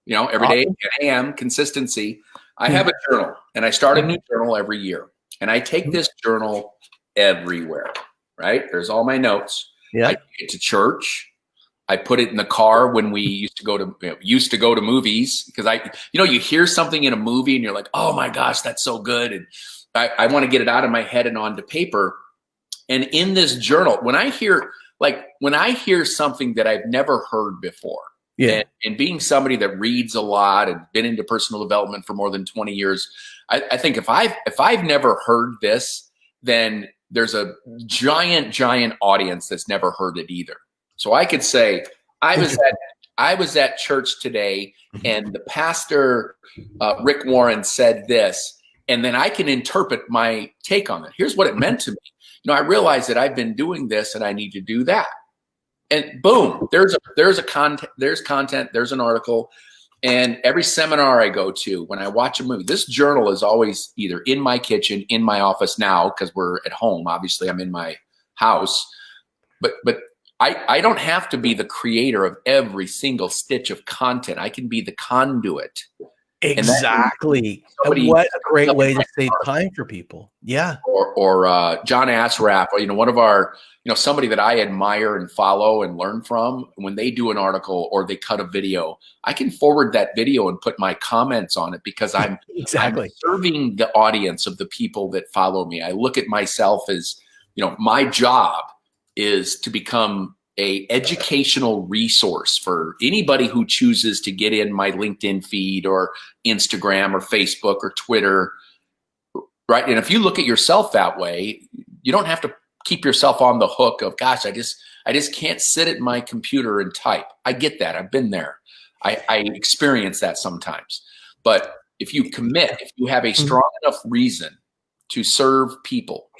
every day at a.m. consistency. I have a journal, and I start a new journal every year, and I take this journal everywhere. Right? There's all my notes. Yeah. I take it to church. I put it in the car when we used to go to movies, because you hear something in a movie and you're like, oh my gosh, that's so good. And I want to get it out of my head and onto paper. And in this journal, when I hear something that I've never heard before, and being somebody that reads a lot and been into personal development for more than 20 years, I think if I've never heard this, then there's a giant audience that's never heard it either. So I could say, I was at church today, and the pastor, Rick Warren, said this, and then I can interpret my take on it. Here's what it meant to me. I realize that I've been doing this and I need to do that. And boom, there's content, there's an article. And every seminar I go to, when I watch a movie, this journal is always either in my kitchen, in my office now, because we're at home. Obviously, I'm in my house. But I don't have to be the creator of every single stitch of content. I can be the conduit. Exactly. And what a great way to save time for people. Yeah. Or John Assaraf, one of our, somebody that I admire and follow and learn from, when they do an article or they cut a video, I can forward that video and put my comments on it, because I'm serving the audience of the people that follow me. I look at myself as, my job is to become a educational resource for anybody who chooses to get in my LinkedIn feed or Instagram or Facebook or Twitter, Right. And if you look at yourself that way, you don't have to keep yourself on the hook of, gosh, I just can't sit at my computer and type. I get that. I've been there. I experience that sometimes. But if you commit, if you have a strong enough reason to serve people,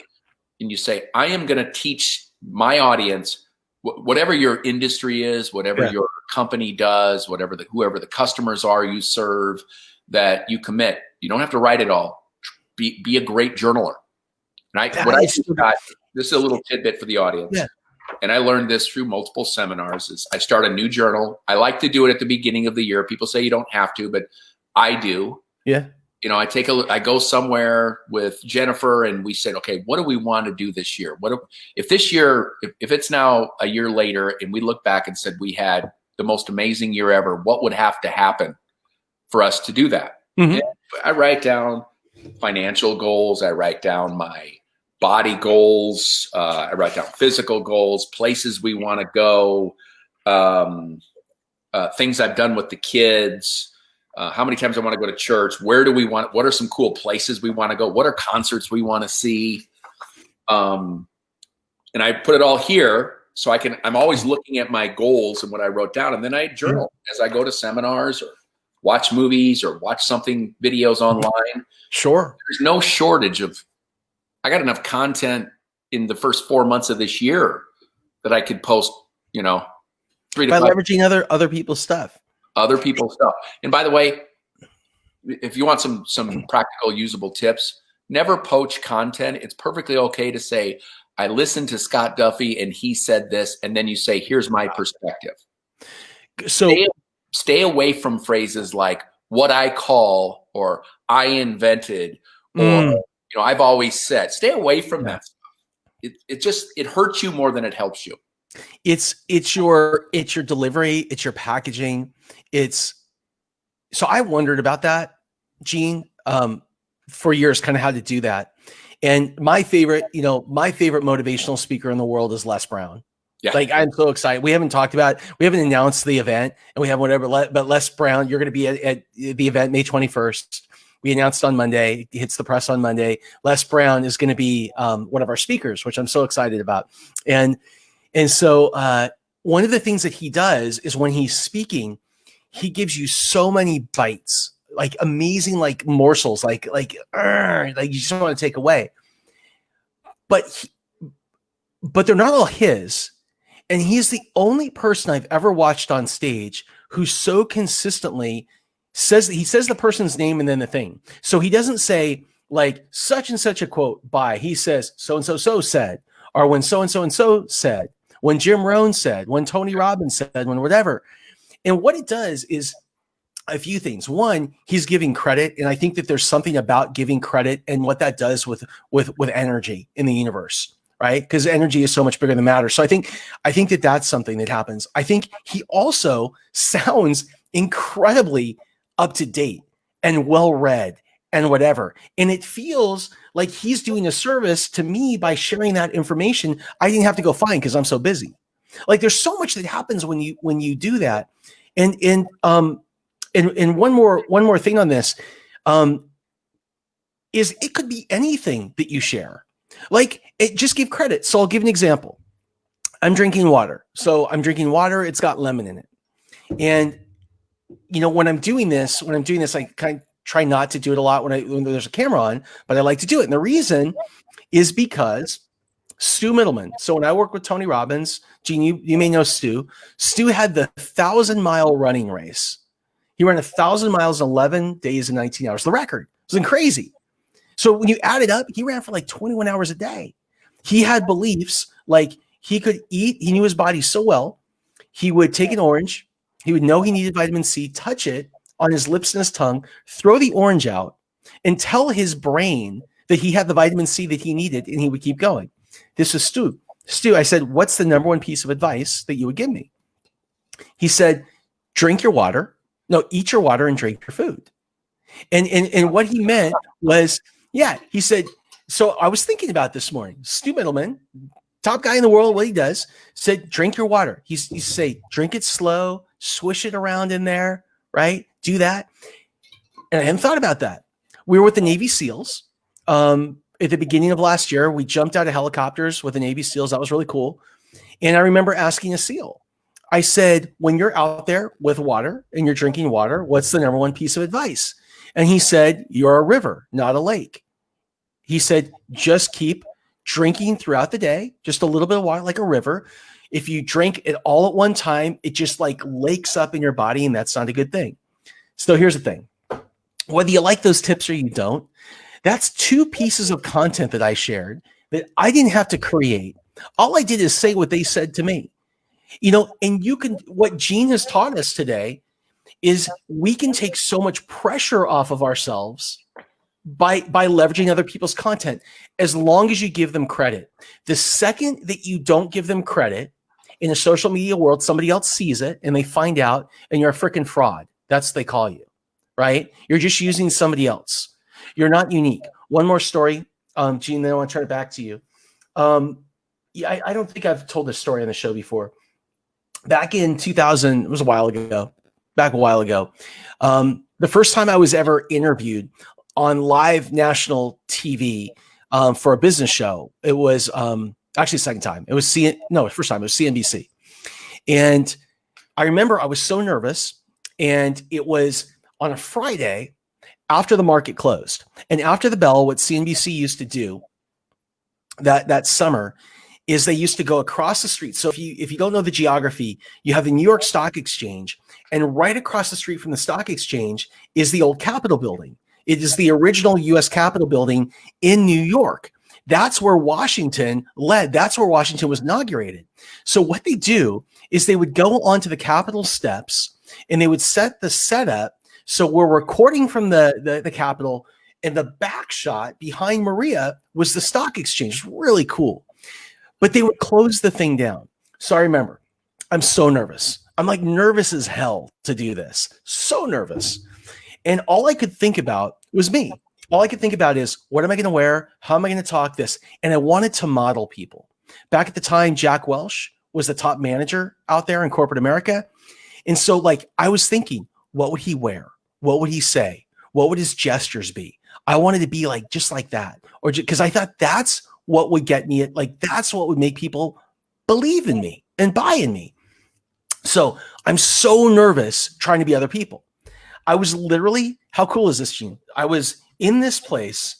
and you say, I am going to teach my audience, whatever your industry is, whatever your company does, whoever the customers are you serve, that you commit. You don't have to write it all. Be a great journaler. And this is a little tidbit for the audience. Yeah. And I learned this through multiple seminars. Is I start a new journal. I like to do it at the beginning of the year. People say you don't have to, but I do. Yeah. You know, I go somewhere with Jennifer and we said, okay, what do we want to do this year? If this year, if it's now a year later and we look back and said we had the most amazing year ever, what would have to happen for us to do that? Mm-hmm. I write down financial goals. I write down my body goals. I write down physical goals, places we want to go, things I've done with the kids, how many times I want to go to church, what are some cool places we want to go? What are concerts we want to see? And I put it all here so I'm always looking at my goals and what I wrote down. And then I journal as I go to seminars or watch movies or watch videos online. Sure. There's no shortage I got enough content in the first 4 months of this year that I could post, 3 to 5. By leveraging other people's stuff. Other people's stuff. And by the way, if you want some practical, usable tips, never poach content. It's perfectly okay to say, I listened to Scott Duffy and he said this, and then you say, here's my perspective. So stay away from phrases like what I call or I invented or I've always said. Stay away from that stuff. It hurts you more than it helps you. It's your delivery, it's your packaging. So I wondered about that, Gene, for years, kind of how to do that. And my favorite motivational speaker in the world is Les Brown. Yeah. Like, I'm so excited. We haven't announced the event and we have whatever, but Les Brown, you're going to be at the event May 21st. We announced on Monday, it hits the press on Monday. Les Brown is going to be one of our speakers, which I'm so excited about. And so one of the things that he does is when he's speaking, he gives you so many bites, like amazing, like morsels, like you just want to take away. But they're not all his. And he's the only person I've ever watched on stage who so consistently says the person's name and then the thing. So he doesn't say like such and such a quote by, he says so said, or when so and so said, when Jim Rohn said, when Tony Robbins said, when whatever. And what it does is a few things. One, he's giving credit. And I think that there's something about giving credit and what that does with energy in the universe, right? Because energy is so much bigger than matter. So I think that that's something that happens. I think he also sounds incredibly up to date and well-read and whatever. And it feels like he's doing a service to me by sharing that information I didn't have to go find because I'm so busy. Like there's so much that happens when you do that. And one more thing on this is it could be anything that you share. Like just give credit. So I'll give an example. I'm drinking water. It's got lemon in it. And when I'm doing this, I kind of try not to do it a lot when there's a camera on, but I like to do it. And the reason is because Stu Middleman. So when I work with Tony Robbins, Gene, you may know Stu. Stu had the 1,000-mile running race. He ran 1,000 miles in 11 days and 19 hours. The record. It was crazy. So when you add it up, he ran for like 21 hours a day. He had beliefs like he could eat. He knew his body so well. He would take an orange. He would know he needed vitamin C, touch it on his lips and his tongue, throw the orange out, and tell his brain that he had the vitamin C that he needed, and he would keep going. This is Stu. Stu, I said, what's the number one piece of advice that you would give me? He said, drink your water. No, eat your water and drink your food. And what he meant was, he said, so I was thinking about this morning. Stu Middleman, top guy in the world, what he does, said, drink your water. He say, drink it slow, swish it around in there, right? Do that. And I hadn't thought about that. We were with the Navy SEALs at the beginning of last year, we jumped out of helicopters with the Navy SEALs. That was really cool. And I remember asking a SEAL, I said, when you're out there with water and you're drinking water, what's the number one piece of advice? And he said, you're a river, not a lake. He said, just keep drinking throughout the day, just a little bit of water like a river. If you drink it all at one time, it just like lakes up in your body, and that's not a good thing. So here's the thing. Whether you like those tips or you don't, that's 2 pieces of content that I shared that I didn't have to create. All I did is say what they said to me. And what Gene has taught us today is we can take so much pressure off of ourselves by leveraging other people's content, as long as you give them credit. The second that you don't give them credit in a social media world, somebody else sees it and they find out, and you're a freaking fraud. That's what they call you, right? You're just using somebody else. You're not unique. One more story, Gene, then I want to turn it back to you. I don't think I've told this story on the show before. Back in 2000, it was a while ago, the first time I was ever interviewed on live national TV for a business show, it was actually the second time. It was first time. It was CNBC. And I remember I was so nervous, and it was on a Friday after the market closed. And after the bell, what CNBC used to do that summer is they used to go across the street. So if you don't know the geography, you have the New York Stock Exchange, and right across the street from the stock exchange is the old Capitol building. It is the original U.S. Capitol building in New York. That's where Washington led. That's where Washington was inaugurated. So what they do is they would go onto the Capitol steps, and they would set the setup. So we're recording from the Capitol, and the back shot behind Maria was the stock exchange. Really cool. But they would close the thing down. So I remember, I'm so nervous. I'm like nervous as hell to do this. So nervous. And all I could think about was me. All I could think about is, what am I going to wear? How am I going to talk this? And I wanted to model people. Back at the time, Jack Welch was the top manager out there in corporate America. And so like, I was thinking, what would he wear? What would he say? What would his gestures be? I wanted to be like, just like that. Or because I thought that's what would get me, that's what would make people believe in me and buy in me. So I'm so nervous trying to be other people. I was literally, how cool is this, Gene? I was in this place.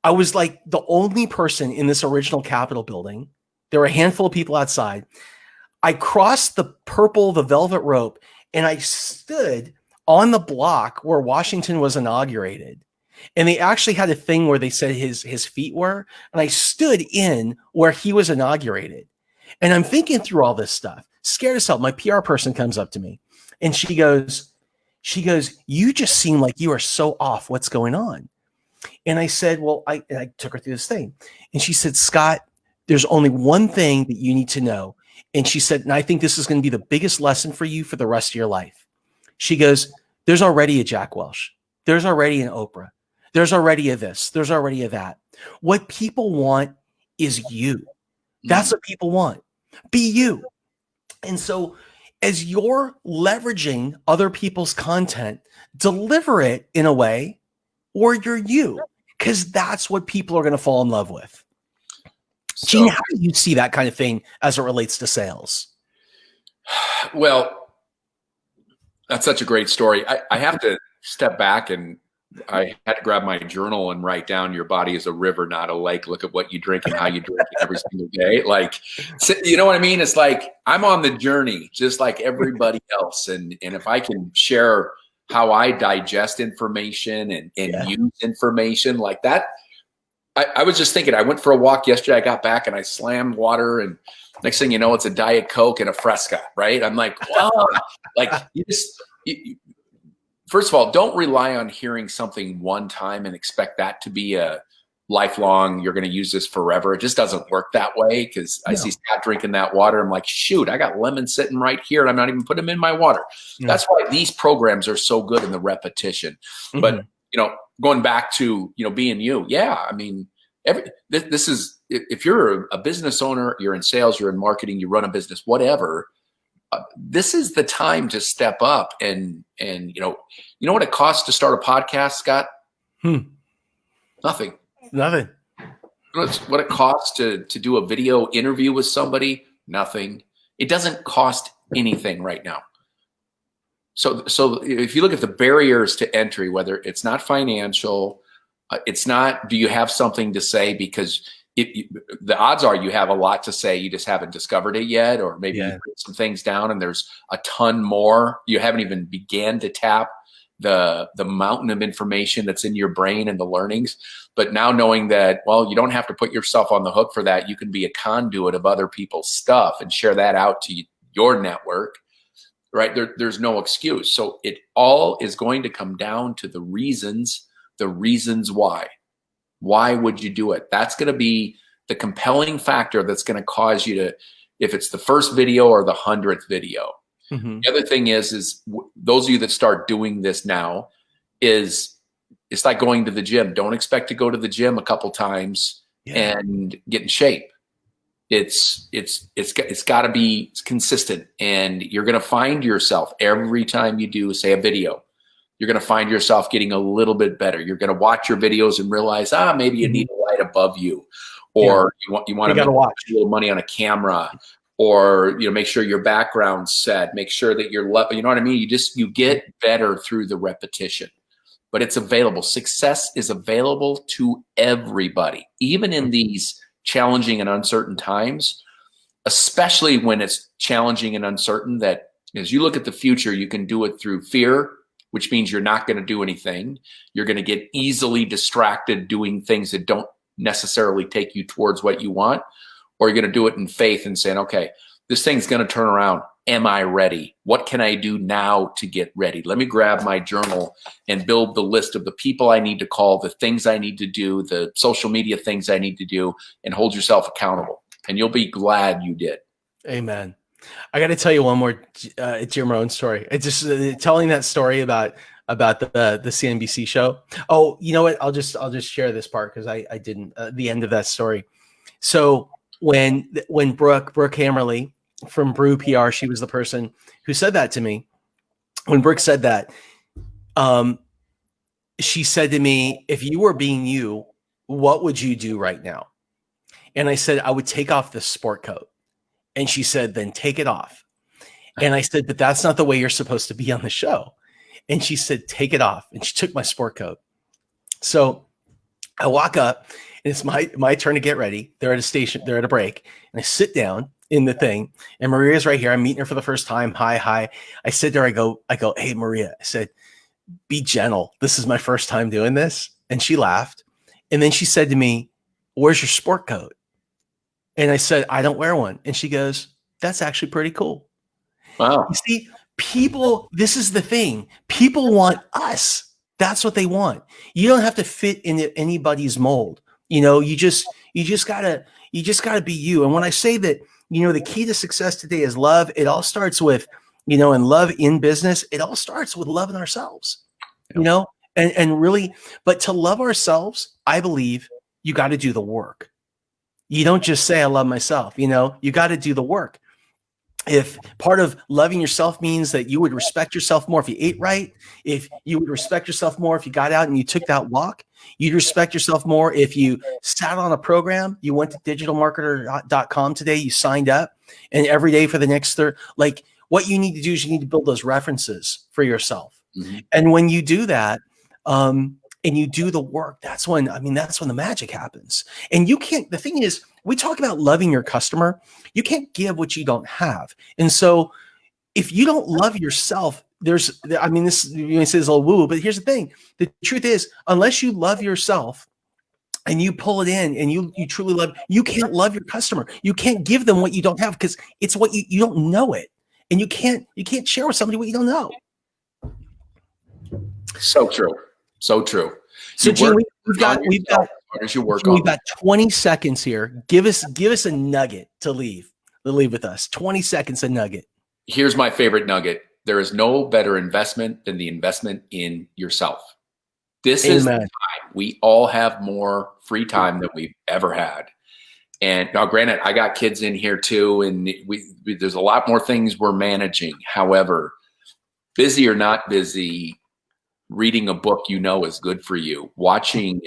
I was like the only person in this original Capitol building. There were a handful of people outside. I crossed the velvet rope, and I stood on the block where Washington was inaugurated. And they actually had a thing where they said his feet were, and I stood in where he was inaugurated. And I'm thinking through all this stuff, scared as hell. My PR person comes up to me, and she goes, you just seem like you are so off. What's going on? And I said, well, I took her through this thing. And she said, Scott, there's only one thing that you need to know. And she said, and I think this is going to be the biggest lesson for you for the rest of your life. She goes, there's already a Jack Welch. There's already an Oprah. There's already a this. There's already a that. What people want is you. That's what people want. Be you. And so as you're leveraging other people's content, deliver it in a way where you're you, because that's what people are going to fall in love with. So, Gene, how do you see that kind of thing as it relates to sales? Well, that's such a great story. I have to step back, and I had to grab my journal and write down, your body is a river, not a lake. Look at what you drink and how you drink it every single day. Like, you know what I mean? It's like, I'm on the journey just like everybody else. And if I can share how I digest information and use information like that, I was just thinking, I went for a walk yesterday. I got back and I slammed water, and next thing you know, it's a Diet Coke and a Fresca, right? I'm like, wow. Like, first of all, don't rely on hearing something one time and expect that to be a lifelong, you're going to use this forever. It just doesn't work that way, because I see Scott drinking that water. I'm like, shoot, I got lemons sitting right here, and I'm not even putting them in my water. That's why these programs are so good in the repetition. But, going back to, being you. Yeah. I mean, this is, if you're a business owner, you're in sales, you're in marketing, you run a business, whatever, this is the time to step up. And you know what it costs to start a podcast, Scott? Nothing. Nothing. What it costs to do a video interview with somebody? Nothing. It doesn't cost anything right now. So if you look at the barriers to entry, whether it's not financial, it's not, do you have something to say? Because the odds are you have a lot to say, you just haven't discovered it yet, or maybe you put some things down and there's a ton more. You haven't even began to tap the mountain of information that's in your brain and the learnings. But now knowing that, well, you don't have to put yourself on the hook for that. You can be a conduit of other people's stuff and share that out to your network, right? There's no excuse. So it all is going to come down to the reasons why. Why would you do it? That's going to be the compelling factor that's going to cause you to, if it's the first video or the 100th video. Mm-hmm. The other thing is those of you that start doing this now, it's like going to the gym. Don't expect to go to the gym a couple times and get in shape. It's got to be consistent, and you're going to find yourself every time you do, say, a video. You're going to find yourself getting a little bit better. You're going to watch your videos and realize, maybe you need a light above you, or you want to make a little money on a camera, or make sure your background's set. Make sure that you're, you know what I mean. You get better through the repetition, but it's available. Success is available to everybody, even in these challenging and uncertain times, especially when it's challenging and uncertain. That as you look at the future, you can do it through fear, which means you're not going to do anything. You're going to get easily distracted doing things that don't necessarily take you towards what you want, or you're going to do it in faith and saying, okay, this thing's going to turn around. Am I ready? What can I do now to get ready? Let me grab my journal and build the list of the people I need to call, the things I need to do, the social media things I need to do, and hold yourself accountable. And you'll be glad you did. Amen. I got to tell you one more Jim Rohn story. It's just telling that story about the CNBC show. Oh, you know what? I'll just share this part because I didn't the end of that story. So when Brooke Hammerly from Brew PR, she was the person who said that to me. When Brooke said that, she said to me, if you were being you, what would you do right now? And I said, I would take off the sport coat. And she said, then take it off. And I said, but that's not the way you're supposed to be on the show. And she said, take it off. And she took my sport coat. So I walk up and it's my turn to get ready. They're at a station, they're at a break. And I sit down in the thing, and Maria's right here. I'm meeting her for the first time. Hi. I said to her, I go, hey, Maria, I said, be gentle. This is my first time doing this. And she laughed. And then she said to me, where's your sport coat? And I said, I don't wear one. And she goes, that's actually pretty cool. Wow. You see, people, this is the thing. People want us. That's what they want. You don't have to fit into anybody's mold. You just gotta be you. And when I say that, the key to success today is love. It all starts with, and love in business. It all starts with loving ourselves, and really, but to love ourselves, I believe you got to do the work. You don't just say, I love myself, you got to do the work. If part of loving yourself means that you would respect yourself more if you ate right, if you would respect yourself more if you got out and you took that walk, you'd respect yourself more if you sat on a program, you went to digitalmarketer.com today, you signed up, and every day for the next what you need to do is you need to build those references for yourself. Mm-hmm. And when you do that, and you do the work, that's when the magic happens. And the thing is, we talk about loving your customer. You can't give what you don't have. And so if you don't love yourself, this, you may say this a little woo, but here's the thing. The truth is, unless you love yourself and you pull it in and you truly love, you can't love your customer. You can't give them what you don't have because it's what you don't know it. And you can't share with somebody what you don't know. So true. So true. So Gene, we've got 20 seconds here. Give us a nugget to leave with us. 20 seconds, a nugget. Here's my favorite nugget. There is no better investment than the investment in yourself. This is the time. We all have more free time than we've ever had. And now, granted, I got kids in here too, and there's a lot more things we're managing. However, busy or not busy, reading a book is good for you. Watching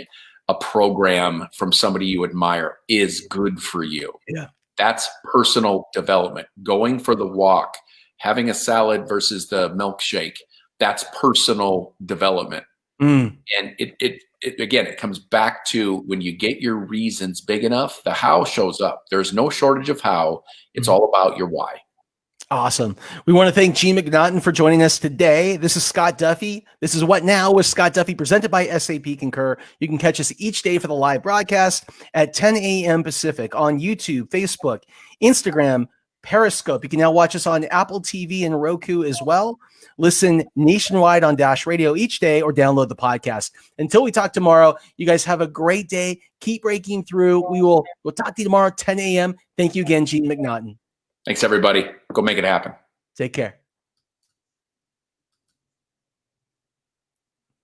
a program from somebody you admire is good for you. Yeah. That's personal development. Going for the walk, having a salad versus the milkshake, that's personal development. Mm. And it again, it comes back to when you get your reasons big enough, the how shows up. There's no shortage of how. It's all about your why. Awesome. We want to thank Gene Mcnaughton for joining us today. This is Scott Duffy. This is What Now with Scott Duffy, presented by SAP Concur. You can catch us each day for the live broadcast at 10 a.m. Pacific on YouTube, Facebook, Instagram, Periscope. You can now watch us on Apple TV and Roku as well. Listen nationwide on Dash Radio each day or download the podcast. Until we talk tomorrow, you guys have a great day. Keep breaking through. We'll talk to you tomorrow at 10 a.m. Thank you again, Gene Mcnaughton. Thanks, everybody. Go make it happen. Take care.